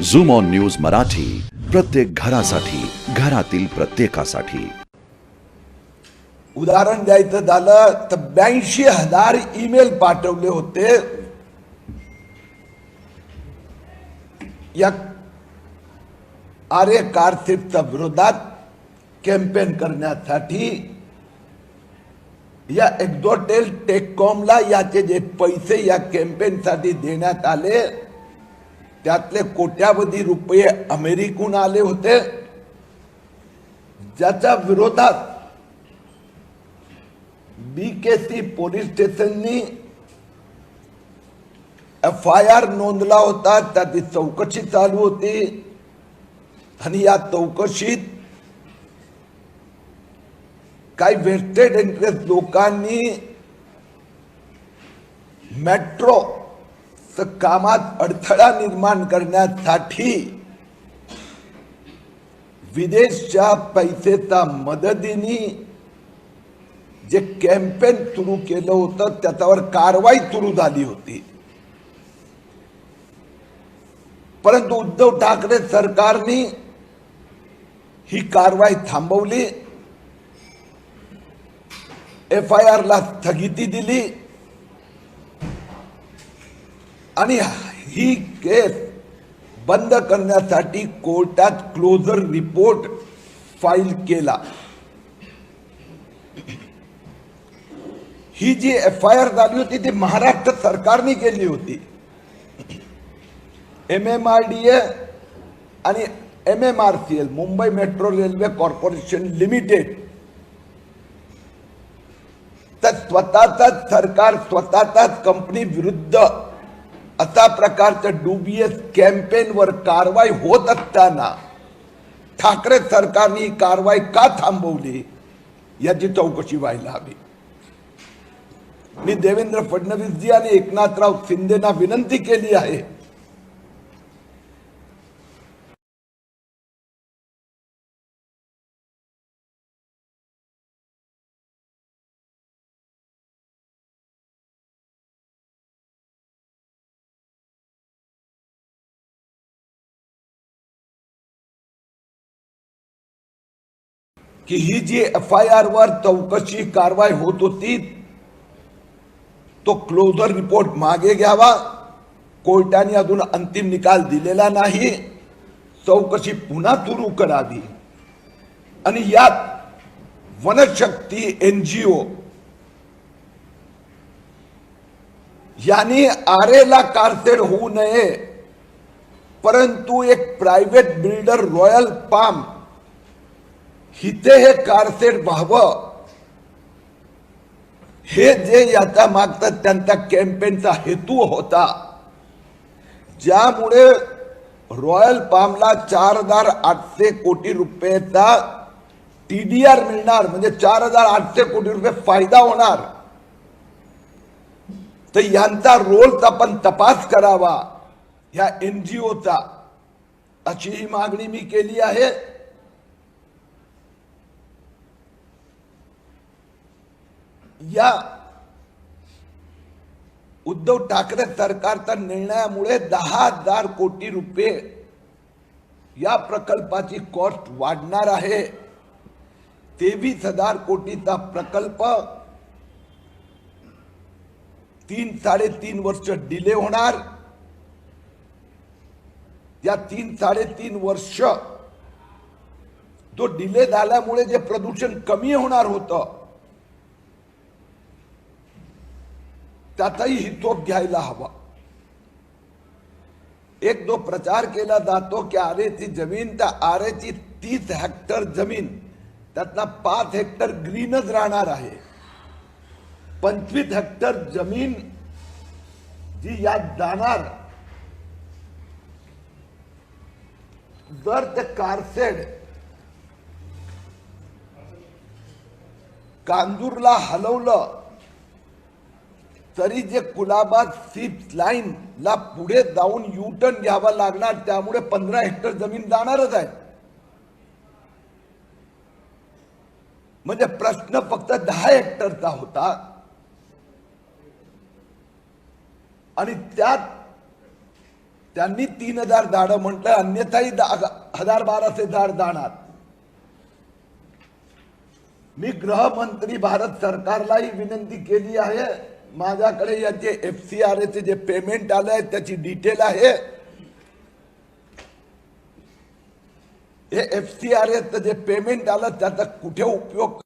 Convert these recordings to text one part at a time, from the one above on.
Zoom on news Marathi, प्रत्येक घरासाठी, घरातील प्रत्येकासाठी। उदाहरण द्यायचं झालं तर 82,000 ईमेल पाठवले होते या आर्य कारसेटच्या विरोधात कॅम्पेन करण्यासाठी। या एक्झॉटेल टेककॉमला याचे जे पैसे या कॅम्पेनसाठी देण्यात आले त्यातले कोट्यावधी रुपये अमेरिकून आले होते, ज्याच्या विरोधात बीकेसी पोलीस स्टेशननी FIR नोंदला होता। त्याची चौकशी चालू होती आणि या चौकशीत काही वेस्टेड इंटरेस्ट लोकांनी मेट्रो कामात अडथळा निर्माण करण्यासाठी विदेशच्या पैसेच्या मदतीने जे कॅम्पेन सुरू केलं होतं त्याच्यावर कारवाई सुरू झाली होती। परंतु उद्धव ठाकरे सरकारने ही कारवाई थांबवली, FIR ला स्थगिती दिली आणि ही केस बंद करण्यासाठी कोर्टात क्लोजर रिपोर्ट फाईल केला। ही जी FIR झाली होती ती महाराष्ट्र सरकारने केली होती। MMRDA आणि MMRCL Mumbai metro railway corporation limited तर स्वतःचाच सरकार स्वतःचाच कंपनी विरुद्ध अशा प्रकारच्या डुबियस कॅम्पेनवर कारवाई होत असताना ठाकरे सरकारने ही कारवाई का थांबवली याची चौकशी व्हायला हवी। मी देवेंद्र फडणवीसजी आणि एकनाथराव शिंदेना विनंती केली आहे की ही जी FIR वर चौकशी कारवाई होत होती तो क्लोजर रिपोर्ट मागे घ्यावा। कोर्टाने अजून अंतिम निकाल दिलेला नाही, चौकशी पुन्हा सुरू करावी आणि यात वनशक्ती NGO यांनी आरेला कारसेड होऊ नये परंतु एक प्रायव्हेट बिल्डर रॉयल पाम हिते हे कारसेड व्हावं हे जे याचा मागचा त्यांचा कॅम्पेनचा हेतू होता, ज्यामुळे रॉयल पामला 4,800 कोटी रुपयाचा TDR मिळणार, म्हणजे 4,800 कोटी रुपये फायदा होणार। तर यांचा रोल आपण तपास करावा या NGOचा, अशी ही मागणी मी केली आहे। या उद्धव ठाकरे सरकारच्या निर्णयामुळे 10,000 कोटी रुपये या प्रकल्पाची कॉस्ट वाढणार आहे। 23,000 कोटीचा प्रकल्प 3-3.5 वर्ष डिले होणार। या 3-3.5 वर्ष जो डिले झाल्यामुळे जे प्रदूषण कमी होणार होतं त्याचाही हिशोब घ्यायला हवा। एक जो प्रचार केला जातो की आरेची जमीन, त्या आरेची 30 हेक्टर जमीन त्यातला 5 हेक्टर ग्रीनच राहणार आहे, 25 हेक्टर जमीन जी यात जाणार। जर ते कारसेड कांजूरला हलवलं तरी जे कुलाबा सिप्स लाईन ला पुढे जाऊन U-टर्न घ्यावा लागणार, त्यामुळे 15 हेक्टर जमीन जाणारच आहे। म्हणजे प्रश्न फक्त 10 हेक्टरचा होता आणि त्यात त्यांनी 3000 झाडं म्हटलं, अन्यथाही 1000-1200 झाड जाणार. मी गृहमंत्री भारत सरकारलाही विनंती केली आहे. माझ्याकडे याचे FCRA जे पेमेंट आलंय त्याची डिटेल आहे. हे FCRA जे पेमेंट आलं त्याचा कुठे उपयोग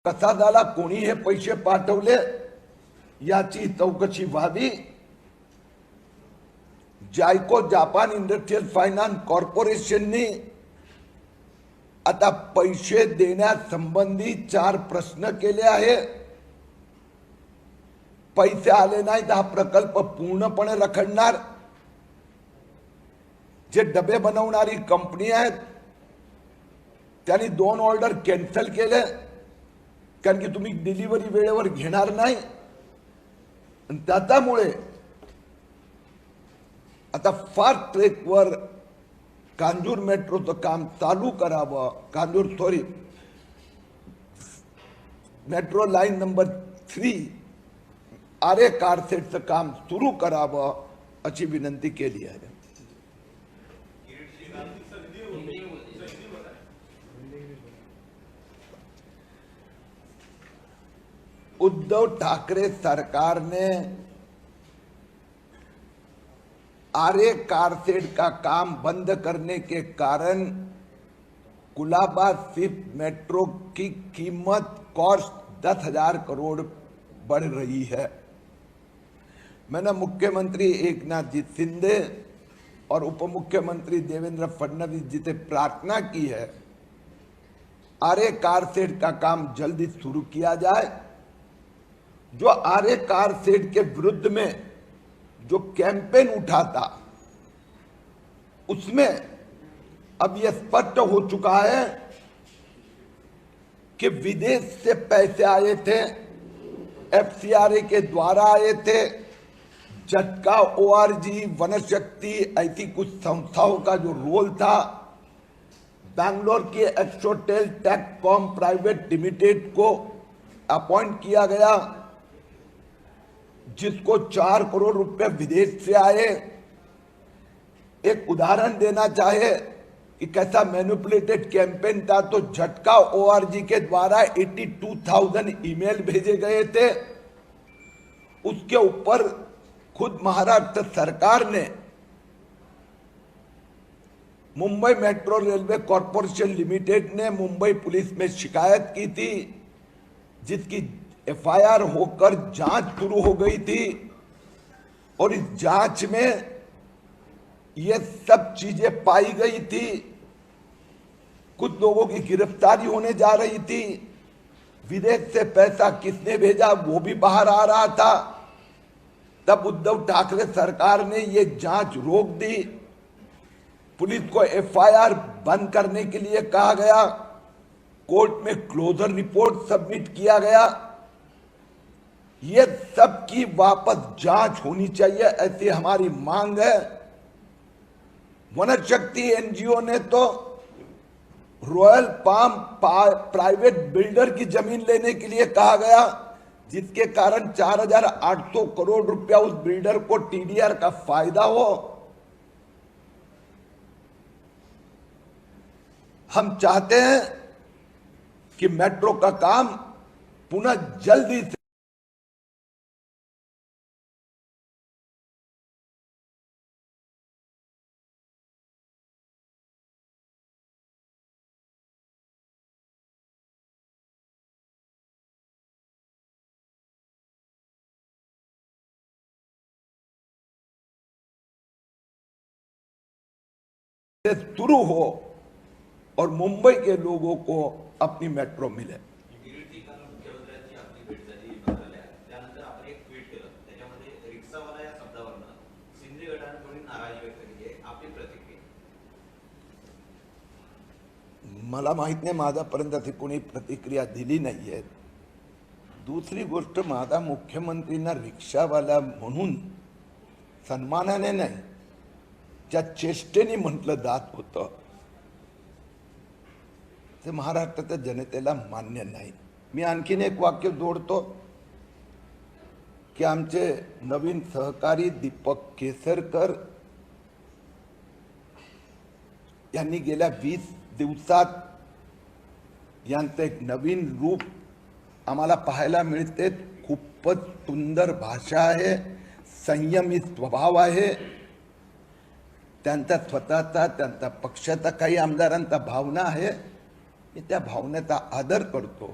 कसा झाला, कोणी हे पैसे पाठवले याची चौकशी व्हावी. जायको जापान इंडस्ट्रियल फायनान्स कॉर्पोरेशनने आता पैसे देण्यासंबंधी 4 प्रश्न केले आहे. पैसे आले नाही तर हा प्रकल्प पूर्णपणे रखडणार. जे डबे बनवणारी कंपनी आहेत त्यांनी 2 ऑर्डर कॅन्सल केले कारण की तुम्ही डिलिव्हरी वेळेवर घेणार नाही. आणि त्याच्यामुळे आता फास्ट ट्रॅकवर कांजूर मेट्रोचं काम चालू करावं. मेट्रो लाईन नंबर 3 आरे कारसेटचं काम सुरू करावं अशी विनंती केली आहे. उद्धव ठाकरे सरकार ने आरे कारसेट का काम बंद करने के कारण कुलाबा सिर्फ मेट्रो की कीमत कॉस्ट 10,000 करोड़ बढ़ रही है. मैंने मुख्यमंत्री एकनाथ जी शिंदे और उप मुख्यमंत्री देवेंद्र फडणवीस जी से प्रार्थना की है, आरे कारसेट का काम जल्दी शुरू किया जाए. जो आरे कारसेट के विरुद्ध में जो कैंपेन उठा था उसमें अब यह स्पष्ट हो चुका है कि विदेश से पैसे आए थे, FCRA के द्वारा आए थे. झटका ORG, वनशक्ति ऐसी कुछ संस्थाओं का जो रोल था, बैंगलोर के एक्सोटेल टेककॉम प्राइवेट लिमिटेड को अपॉइंट किया गया जिसको 4 करोड़ रुपए विदेश से आए. एक उदाहरण देना चाहे कि कैसा मैनिपुलेटेड कैंपेन था, तो झटका ORG के द्वारा 82,000 ईमेल भेजे गए थे. उसके ऊपर खुद महाराष्ट्र सरकार ने Mumbai metro railway corporation limited ने मुंबई पुलिस में शिकायत की थी, जिसकी FIR होकर जांच शुरू हो गई थी. और इस जांच में ये सब चीजें पाई गई थी. कुछ लोगों की गिरफ्तारी होने जा रही थी. विदेश से पैसा किसने भेजा वो भी बाहर आ रहा था. तब उद्धव ठाकरे सरकार ने ये जांच रोक दी. पुलिस को FIR बंद करने के लिए कहा गया. कोर्ट में क्लोजर रिपोर्ट सबमिट किया गया. ये सब की वापस जांच होनी चाहिए, ऐसी हमारी मांग है. वनशक्ति NGO ने तो रॉयल पाम प्राइवेट बिल्डर की जमीन लेने के लिए कहा गया, जिसके कारण 4,800 करोड़ रुपया उस बिल्डर को TDR का फायदा हो. हम चाहते हैं कि मेट्रो का काम पुन्हा जल्दी से शुरू हो और मुंबई के लोगों को अपनी मेट्रो मिले. गिरीटी काल मुख्यमंत्र्यांची आपली भेट झाली मंत्रालयात. त्यानंतर आपण एक ट्विट केलं, त्याच्यामध्ये रिक्षावाला या शब्दावरनं शिंदे गटाने थोडी नाराजी व्यक्त केली आहे. आपली प्रतिक्रिया? मला माहित नाही, माझ्यापर्यंत अशी कोणी प्रतिक्रिया दिली नाहीये. दुसरी गोष्ट, माझा मुख्यमंत्रींना रिक्षावाला म्हणून सन्मानाने नाही, ज्या चेष्टेने म्हटलं जात होतं ते महाराष्ट्राच्या जनतेला मान्य नाही. मी आणखीन एक वाक्य जोडतो की आमचे नवीन सहकारी दीपक केसरकर यांनी गेल्या 20 दिवसात यांचं एक नवीन रूप आम्हाला पाहायला मिळते. खूपच सुंदर भाषा आहे, संयमी स्वभाव आहे. त्यांचा स्वतःचा, त्यांचा पक्षाचा, काही आमदारांचा भावना आहे, मी त्या भावनेचा आदर करतो.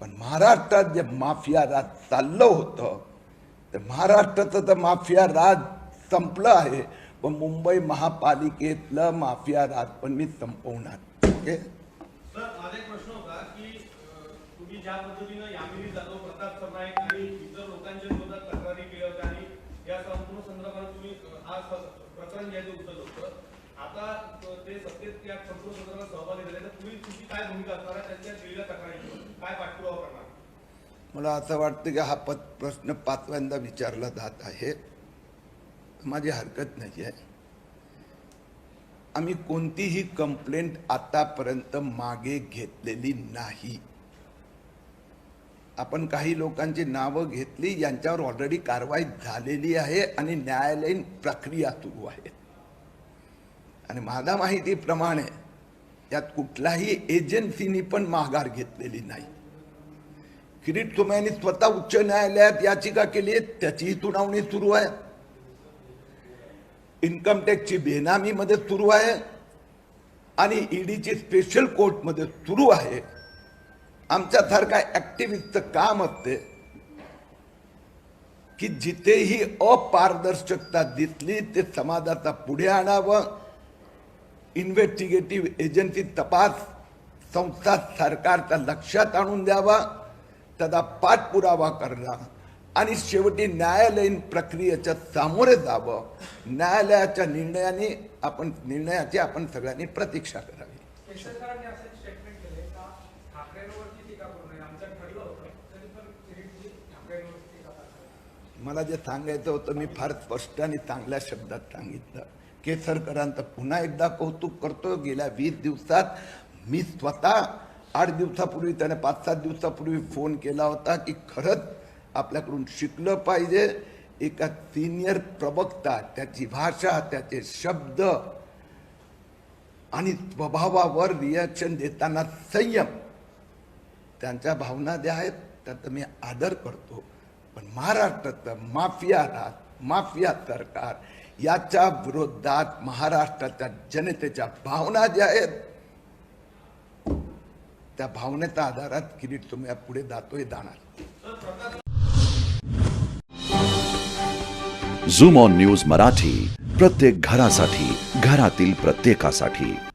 पण महाराष्ट्रात जे माफिया राज चाललं होतं, तर महाराष्ट्राचं तर माफिया राज संपलं आहे, पण मुंबई महापालिकेतलं माफिया राज पण मी संपवणार. ओके. सर, माझा एक प्रश्न होता की तुम्ही ज्या पद्धतीनं यामिनी जाधव, प्रताप सरनाईक आणि इतर लोकांच्या विरोधात तक्रारी केल्या होत्या आणि या संपूर्ण संदर्भात तुम्ही हा प्रकरण घ्यायचं उचललं होतं, आता ते सत्तेत या संपूर्ण संदर्भात सहभागी झाले, तर तुम्ही तुमची काय भूमिका असणार आहे त्यांच्या केलेल्या तक्रारीवर काय पाठपुरावा करणार? मला असं वाटतं की हा प्रश्न 5व्यांदा विचारला जात आहे. माझी हरकत नाही आहे. आम्ही कोणतीही कंप्लेंट आतापर्यंत मागे घेतलेली नाही. आपण काही लोकांची नावं घेतली, यांच्यावर ऑलरेडी कारवाई झालेली आहे आणि न्यायालयीन प्रक्रिया सुरू आहे. आणि माझ्या माहितीप्रमाणे यात कुठल्याही एजन्सीनी पण माघार घेतलेली नाही. किरीट सोमय्या यांनी स्वतः उच्च न्यायालयात याचिका केली आहे, त्याचीही सुनावणी सुरू आहे. इन्कम टॅक्सची बेनामीमध्ये सुरू आहे आणि ईडीची स्पेशल कोर्टमध्ये सुरू आहे. आमच्यासारखा ऍक्टिव्हिस्टचं काम असते की जिथेही अपारदर्शकता दिसली ते समाजाचा पुढे आणावं. इन्व्हेस्टिगेटिव्ह एजन्सी तपास संस्था सरकारच्या लक्षात आणून द्यावा, त्याचा पाठपुरावा करणं आणि शेवटी न्यायालयीन प्रक्रियेच्या सामोरे जावं. न्यायालयाच्या निर्णयाची आपण सगळ्यांनी प्रतीक्षा करावी. केसरकरांनी असं स्टेटमेंट केले का ठाकरेंवरती टीका करू नये, आमचं ठरलं होतं तरी पण किरीटजी ठाकरेंवरती टीका करतात. मला जे सांगायचं होतं मी फार स्पष्ट आणि चांगल्या शब्दात सांगितलं. केसरकरांचं पुन्हा एकदा कौतुक करतो. गेल्या 20 दिवसात मी स्वतः 8 दिवसापूर्वी, त्याने 5-7 दिवसापूर्वी फोन केला होता की खरंच आपल्याकडून शिकलं पाहिजे. एका सिनियर प्रवक्ता, त्याची भाषा, त्याचे शब्द आणि स्वभावावर रिॲक्शन देताना संयम, त्यांच्या भावना ज्या आहेत त्याचा मी आदर करतो. पण महाराष्ट्राचं माफिया राज, माफिया सरकार याच्या विरोधात महाराष्ट्राच्या जनतेच्या भावना ज्या आहेत त्या भावनेच्या आधारात किरीट सोमय्या पुढे जातोय, जाणार. झूम ऑन न्यूज मराठी, प्रत्येक घरासाठी, घरातील प्रत्येकासाठी.